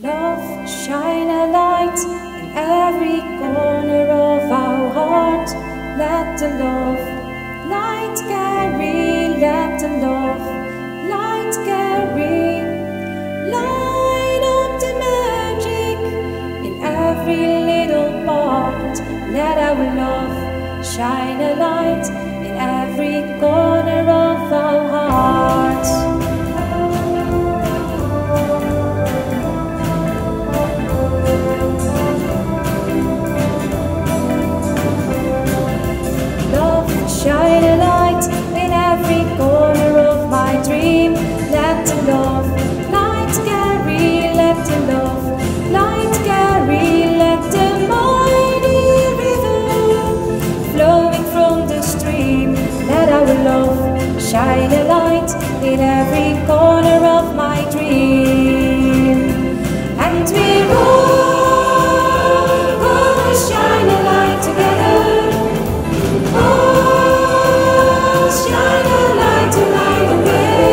Love, shine a light in every corner of our heart. Let the love light carry, let the love light carry. Light up the magic in every little part. Let our love shine a light in every corner of our hearts. Shine a light in every corner of my dream. Let the love light carry, let the love light carry. Let the mighty river flowing from the stream. Let our love shine a light in every corner of my dream. And we're all gonna shine a light together. Shine a light to light the way.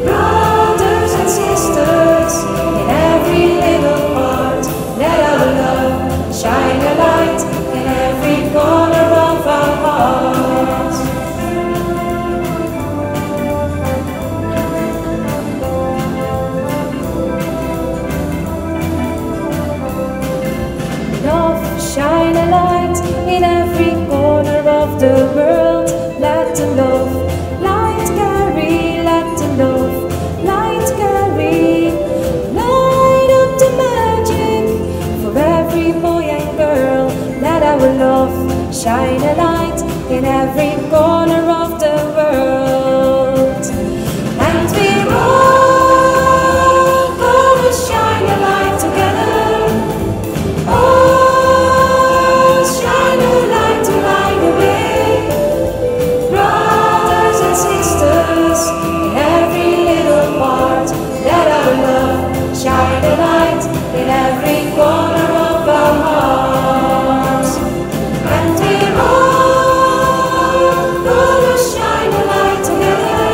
Brothers and sisters in every little part. Let our love shine a light in every corner of our hearts. Love, shine a light in every corner of the world. Let the love light carry, let the love light carry. Light up the magic for every boy and girl. Let our love shine a light in every corner of the world. And we're all gonna shine a light together. Oh, shine a light to light the way. Sisters in every little part. Let our love shine a light in every corner of our hearts. And we're all gonna shine a light together.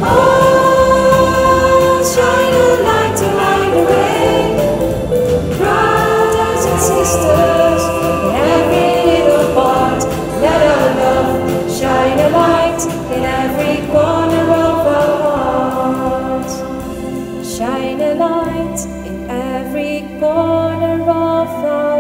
Oh, shine a light to light the way. Brothers and sisters in every little part. Let our love shine a light in every corner of our hearts. Shine a light in every corner of our